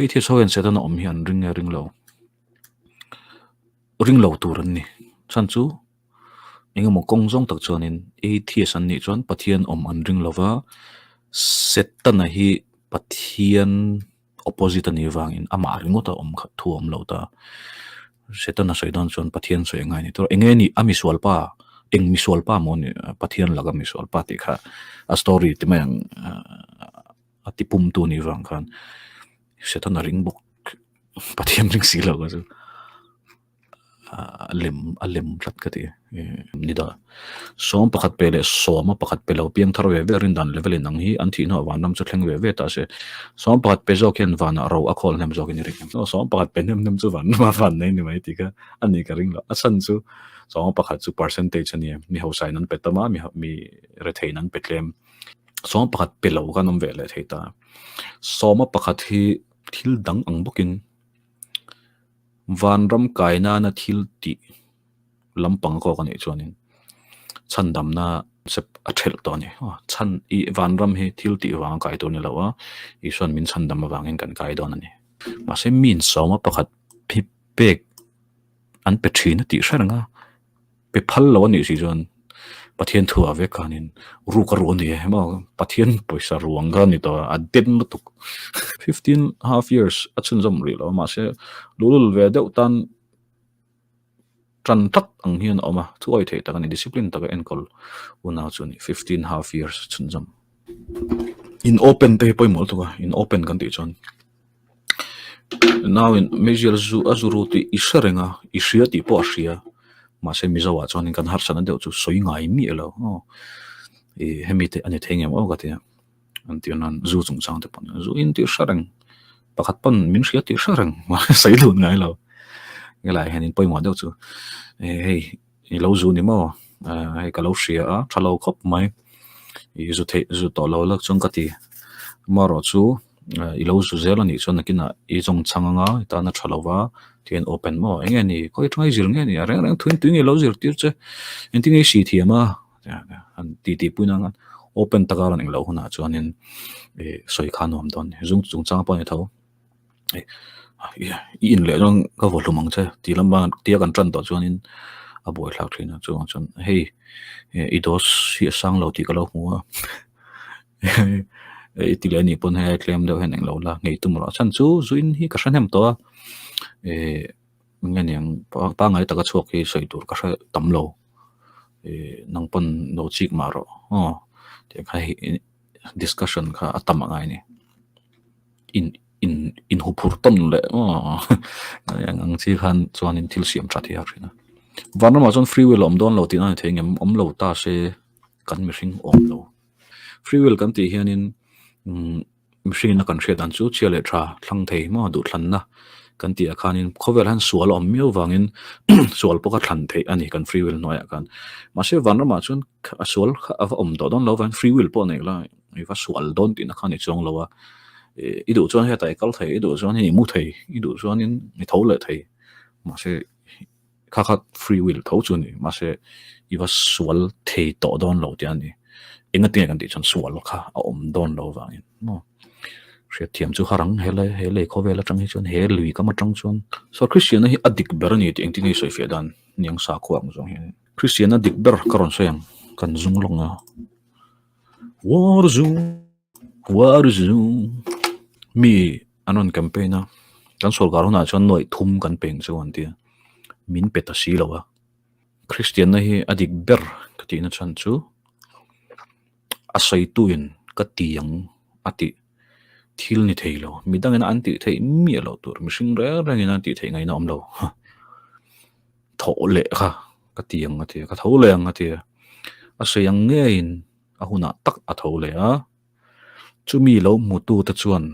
thi so en setan om hian ring lo turan ni chan chu enga mo kong jong tak chuan in thi san ni chuan pathian om an ring lova setan hi pathian opposite ani wangin ama ringota om kha thu om lo ta setan saidan chuan pathian so engai ni to enge ni ami swalpa eng mi swalpa mo ni pathian laga mi swalpa ti kha a story ti mayang atipum tu ni wang khan setan ring bok pathian ring si lo ga alim rat ka ti nida som pakhat pele soma pakhat pelo piang thar ve rin dan level in ang hi an thi no wanam chu thleng ve ta se som pakhat pe zo ken wana ro a khol nem zo kin ring no som pakhat pe nem chu wan ma van nei ni mai ti ka ani ka ring lo asan chu som pakhat chu percentage ani mi ho sai nan petama mi retain an petlem som pakhat pelo ka nom ve le theita soma pakhat hi thil dang ang bokin vanram kaina na thil ti lampang ko kan e chuanin chandam na sep athel to ni chan I vanram he thil ti wang kai to ni lawa I son min chandam wangin kan kai don ani ma se min soma pakhat phi pek an pe thina ti saranga pe phal lo ni si jon pathian thua ve kanin ru ka ru ni ma pathian poisa ruang ga ni to a den tuk 15 half years achun jam ri lo ma se lulul ve deuh tan tran tak ang hian oma chuai thei tak ani discipline tak enkol una chuni 15 half years chun jam in open te poi mol to in open kan ti chon now in major zu azuruti isarenga isia ti po asia ma se mizawa chon kan har sana deuh chu soi ngai mi elo e hemite ani thengem o gatia antion zu chung chang te pon zu in ti sareng pakhat pon min sia ti sareng ma sai lu ngai lo ngelai hanin poi mo deuh chu hey I lo zu ni mo hey ka lo sia a thalo khop mai I zu to lo lak chung ka ti maro chu I lo zu zela ni chon nakina I jong changanga ta na thalowa tien open mo enge ni koi trai zir nge ni reng reng twin twin lo zir tir che enting e si thiama an ti punangan open tagaran eng lo huna chuanin soi khanom don jung chang pa ni tho in le jong ka volumang che ti lamba ti kan tran to chuanin a boi thak thina chon hey I dos si sang lo ti ka lo mu ti le ni pon he claim do hen eng lo la ngei tum ro chan chu zuin hi ka hranem to nganiang pa ngai taka chuak hi soi tur ka hra tam lo nang pon no chik maro te khai discussion kha atama ngai ni in hupur ton le ang chi khan chuan in thil siam tha thia rina vanram ma chon free will om don lo ti na thengem om lo ta se kan mi hring om lo free will kan ti hianin machine na kan hriat an chu chiale tha thlang thei ma du thlan na kan ti akhanin khovel han sual om mio wangin sual poka thlan thei ani kan free will noya kan ma se vanram ma chon sual ava om do don lo van free will po nei la I va sual don ti na khani chong lo wa I du chuan he tai kal thei I du chuan ni mu thei I du chuan in ni tho le thei ma se kha free will tho chu ni ma se I va sual thei to don lo ti ani enga ti kan ti chon sual kha a om don lo wangin mo she thiam chu harang hele khowela tang hi chon he lui ka ma tang chon so christian hi adik berani ti engti ni soi fe dan niang sa khuang jong he christian adik ber karon soyang kan zung longa war zoom mi anon campaigna kan sol garuna chon noi thum kan peng chon ti min peta si lowa christian hi adik ber kati na chan chu asai tuin katiyang ati thil ni theilo midang en anti thei mi lo tur mishing re in anti thei ngai nom lo thole kha katiyang ati ka thole ang ati asayang ngein ahuna tak athole a chumi lo mutu ta chuan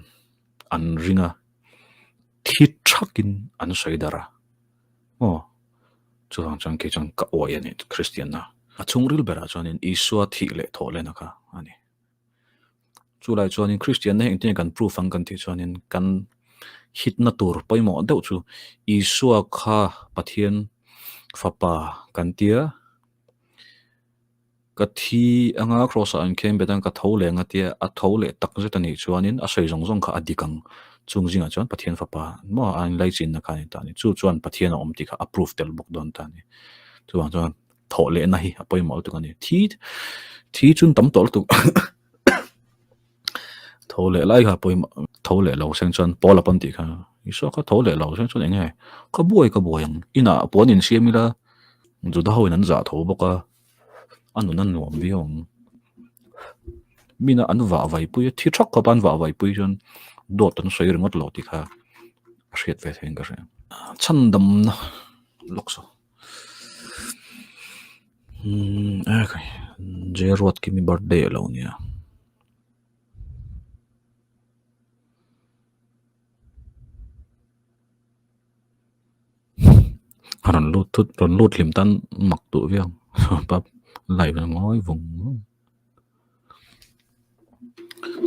an ringa thi thakin an soidara chuang chang ke chang ka oya ni christian na achungril bera chuanin isua thi le thole na kha ani chulai chuanin christian na engte kan proof ang kan thi chuanin kan hit na tur poimo deuh chu isua kha pathian fapa kan tia ka thi anga cross an kem bedan ka thole nga tia a thole tak zetani chuanin a sei zong kha adikang chung jinga chuan pathian fapa mo an lai chin na khani ta ni chu chuan pathian om ti kha approve tel bok don ta ni chuan chuan tho le na hi apoi mal tu ni thi chun tam tol tu tho le lai ha poi tho le lo seng chuan pola pan ti kha iso kha tho le lo seng chuan enge ka buai yang ina pon in siamila zu da hoin an za tho boka anu nan nuam viong mina an va vai pui thi thak ka ban va vai pui chuan dot an sei ringot lo ti kha hriat ve theng ka re chandam na lokso okay jerot ki mi birthday lo nia ron lut lim tan mak tu viang pa lai na ngoi vung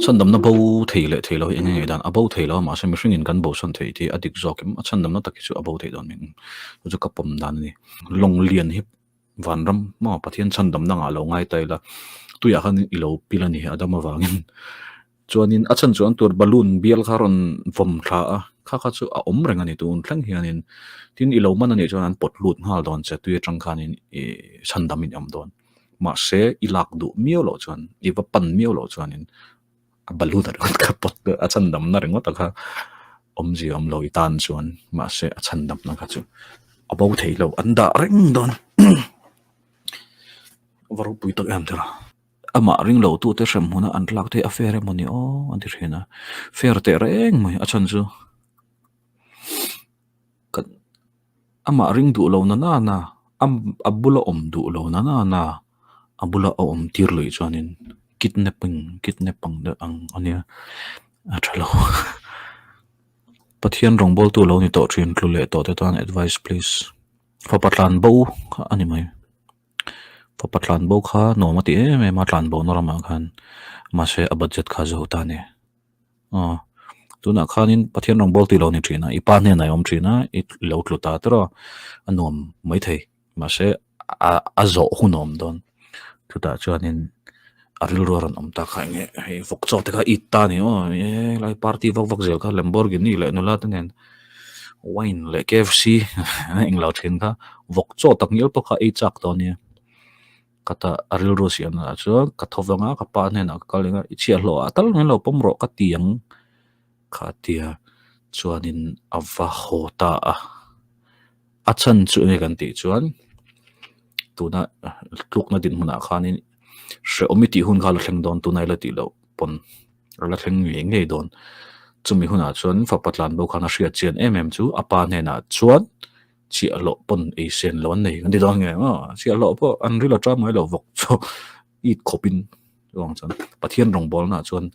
chandam na bo thei lo enge dan abo thei lo ma se mi hringin kan bo son thei ti adik zokim chandam na takichu abo thei don min ju kapom dan ni long lian hi vanram ma pathian chandam na nga lo ngai taila tu ya khan ilo pilani adama wangin chuanin achan chuan tur balloon bial kharon vom thla a kha chu a om renga ni tun thlang hianin tin ilo man ani chuan an pot lut hal don che tu atang khanin e chandamin am don ma se ilak du miao lo chuan iwa pan miao lo chuanin a balloon ar ka pot a chandam na rengo ta kha om ji om lo itan chuan ma se a chandam na kha chu abo thei lo anda reng don varu pui tak am thera ama ring lo tu te sem huna an tlak te affair moni o an ti thena fair te reng mai a chan chu kan ama ring du lo na na am abula om du lo na na abula om tir loi chuanin kidnapping de ang ania a thalo pathian rong bol tu lo ni to thin tlule to te tan advice please papatlan bo ani mai papatlan bo kha no mati me ma tlan bo norama khan ma se a budget kha zo ta ne tuna khanin pathian rong bol ti lo ni thina ipa ne na om thina I lo tluta tro anom mai thei ma se a zo hunom don tuta chuanin aril roran om ta kha nge hei vok chaw te kha itta ni lai party vok zel kha Lamborghini le nula tenen wine le KFC eng lo thin kha vok chaw tak ngil to kha e chak to ni kata aril ro sian na chu ka thowanga ka pa ne na ka lenga ichia lo atal ne lo pomro ka tiang kha tia chuanin ava hota a chan chu ne kan ti chuan tuna tluk na din huna khanin she omiti hun khala thleng don tunai la ti lo pon la thleng nge nge don chumi huna chuan fa patlan bo khana hria chen chu apa ne na chuan chi alo pon e sen lo nei kan ti don nge chi alo po an rila tra mai lo vok cho I khopin rong chan pathian rong bol na chuan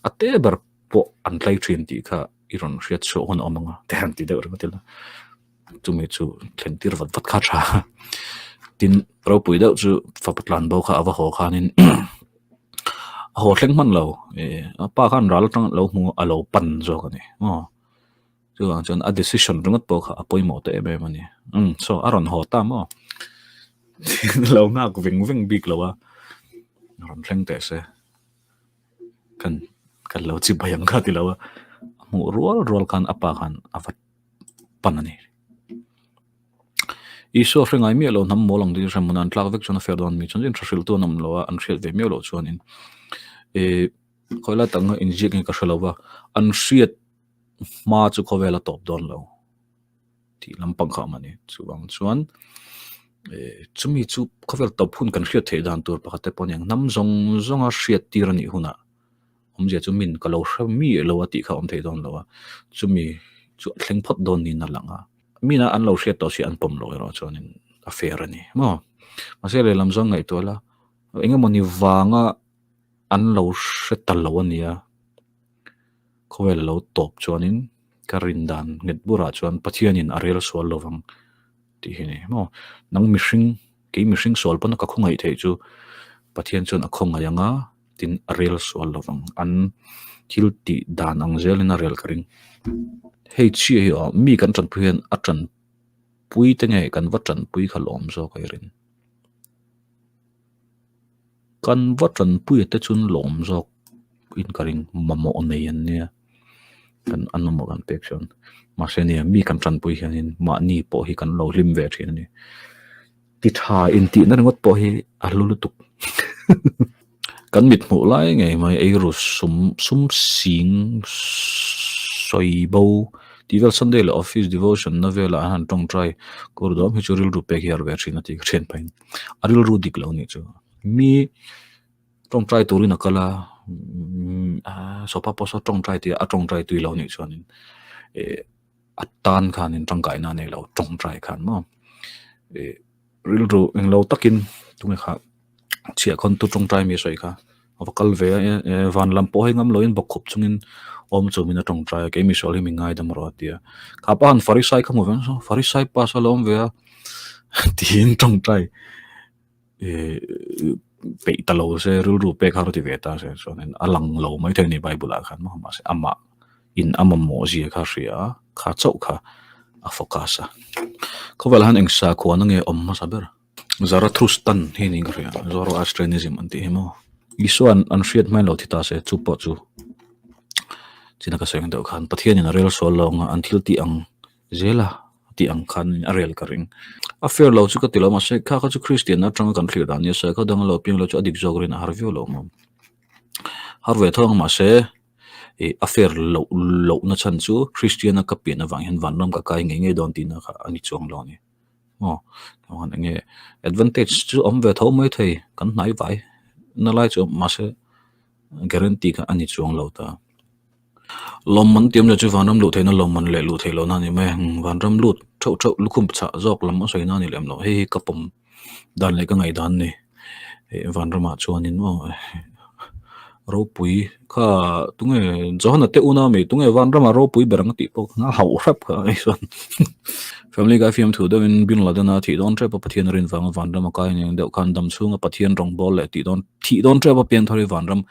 ate ber po an tlai thin ti kha iron hriat so hon omanga tan ti deuh ro til chumi chu thlen tir vat kha tha tin ro pui deuh chu fa patlan bo kha awa ho khanin ho thleng man lo pa khan ral tang lo mu alo pan zo ka ni chu ang chon a decision rungot po kha apoi mo te be mani so aron ho ta mo lo nga ko ving big lo wa ron thleng te se kan lo chi bayang kha ti lo wa mu rol kan apa kan avat pan ani iso frengai mi lo nam molong di ramuna an tlak vek chona fer don mi chon jin thashil tu nam lo an hriat ve mi lo chuanin khoila tanga injik nge ka shalawa an hriat ma chu khowela top don lo ti lampang kha mani chuwang chuan chumi chu khovel top hun kan hriat thei dan tur pakhate ponyang nam zong a hriat tir ani huna omje chu min ka lo hram mi lo ati kha om thei don lo chumi chu thleng phot don ni na langa mina an lo hriat to si an pom lo ro chuanin affair ani mo masele lamzong ngai tola enga moni wanga an lo hretal lo ania khowel lo top chuanin karindan nget bura chuan pathianin arel sol lovang ti hini mo nang mihring sol pon ka khungai thei chu pathian chun a khonga yanga tin arel sol lovang an kilti dan ang zelin arel karing hei chi mi kan tran phuian a tran pui te nge kan va tran pui khalom zo kairin kan va tran pui te chun lom zo in karing mamo nei an nia kan anmo kan pekson masenia mi kan tran pui hianin ma ni po hi kan lo lim ve thin ni ti tha in ti na ngot po hi alulutuk kan mit mu lai ngai mai ei ru sum sing soibo tivel sunday le office devotion novela han tong try kur dom hi churil ru pek yar ve thina ti chen pain aril ru dik lo ni chu mi tong try turin akala sopa poso tong try ti a tong try tu lo ni chuanin atan khanin tang kai na nei lo tong try khan mo ril ru eng lo takin tunga kha chia kon tu tong try mi soi kha avakal ve van lam po hengam loin bokhup chungin om chumina tong try ke mi soli mi ngai dam ro tia kha pan farisai khamu ven so farisai pa salom ve tin tong try pe talo se rul ru pe khar ti ve ta se so nen alang lo mai the ni bible a khan ma se ama in ama mo ji kha ria kha chau kha a focus a khovel han eng sa ko nge om ma saber zarathustan he ni ria zoroastrianism anti hemo isuan an riat mai lo thita se chu po chu china ka seng do khan pathian in rel so long until ti ang zela ti ang khan arel karing a fair lo chu ka tilo ma se kha kha chu christian na tang kan clear dan ya sa ka dang lo ping lo chu adik jogrin har view lo mo har ve thong ma se a fair lo na chan chu christian ka pe na wang hen van ram ka kai nge don ti na kha ani chong lo ni mo han nge advantage chu om ve tho mai thei kan nai vai na lai chu ma se guarantee ka ani chong lo ta lomman tiam na chu vanam lu theina lomman le lu thelo na ni me vanram lu thau thau lukhum cha jok lam soi na ni lem no he kapom dan le ka ngai dan ni vanrama chuanin mo ro pui kha tunge johana te una me tunge vanrama ro pui berang ti po na hau rap ka ison family guy film thu do in bin la dana thi don tre pa pathian rin wang vanrama kai ni de khan dam chunga pathian rong bol le ti don tre pa pen thori vanram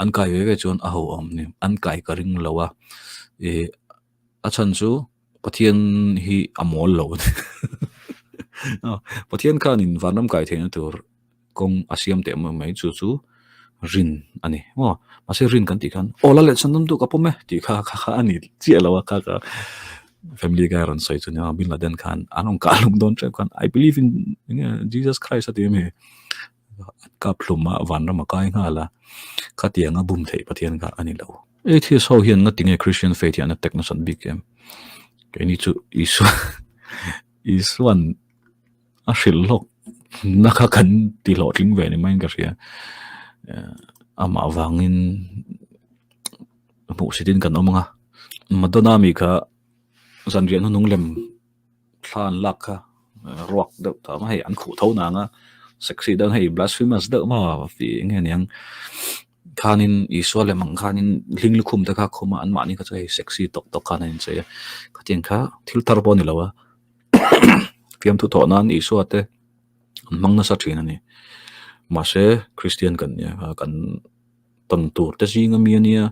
an kai ve chon a ho om ni an kai ka ring lowa a chan chu pathian hi amol lo pathian khan in vanram kai theina tur kong asiam te mai chu chu rin ani ma se rin kan ti khan ola le chandam tu kapome ti kha ani chi alawa kha family guy ron sai chu na bin laden khan anong ka lum don tre khan I believe in Jesus Christ ati me ka pluma vanram kai ngala khatia nga bum thei pathian ka ani lo thi so hian nga tinge Christian faith ya na technosan big em ke ni chu isuan a shilok naka kan ti lo ring ve ni main ka ria ama wangin mu sidin kan omonga madonna mi kha zanrian nung lem thlan lakha rock de ta ma hei an khu tho na nga sexy dan hei blasphemous de ma fi nge nyang khanin isole mang khanin linglukhum ta kha khoma an mani ka chai sexy tok khanin che khatien kha thil tar bo ni lawa fiam thu tho nan isuate mangna sa thina ni mase Christian kan ya kan ton tur te singa miania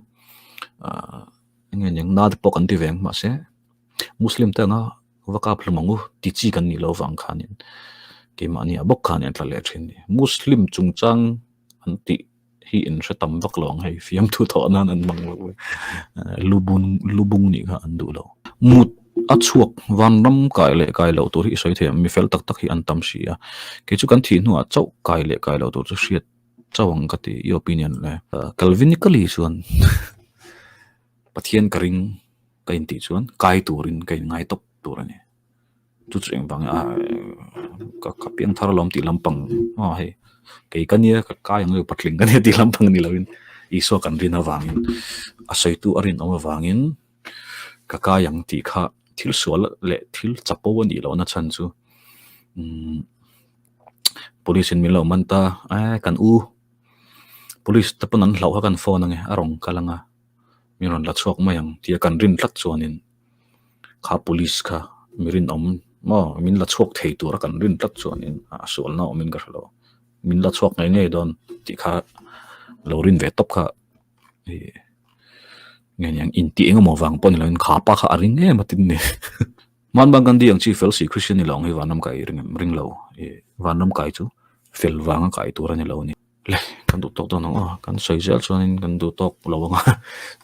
nge nyang nad po kan ti veng mase muslim ta nga waka phlumangu ti chi kan ni lo wang khanin ke mani abok khanin tla le thin ni muslim chungchang anti hi in shatam vak long hei fiam thu tho nan an mang lubung ni kha an du lo mut achuak vanram kai lo tur hi soi the mi fel tak hi an tam sia ke chu kan thi nu a chau kai lo tur chu hriat chawang ka ti i opinion le calvinically chuan pathian karing kain ti chuan kai turin kai ngai top tur ani chu cheng bang ka piang thar lom ti lampang hei ke kania ka kai ang patling kania ti lampang ni lawin iso kan rina wangin asoi tu arin oma wangin ka yang ti kha thil sual le thil chapo ni lo na chan chu police in milo manta kan police tapan an hlau kan phone nge arong kalanga miron la chok mayang tia kan rin tlat chuanin kha police kha mirin min la chok thei tur kan rin tlat chuanin sual na min ka hlo min la chok ngai don ti kha lorin ve top kha nge yang inti engmo wang pon lain kha pa kha aring nge matin ne man bang kan di ang chi fel si Christian ni long hi wanam kai ring lo wanam kai chu fel wang kai tur ani lo ni le kan du tok don kan sei zel chuan kan du tok lo anga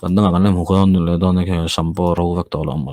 kan danga kan lem hu kon le don ke sampo ro vek to lo mo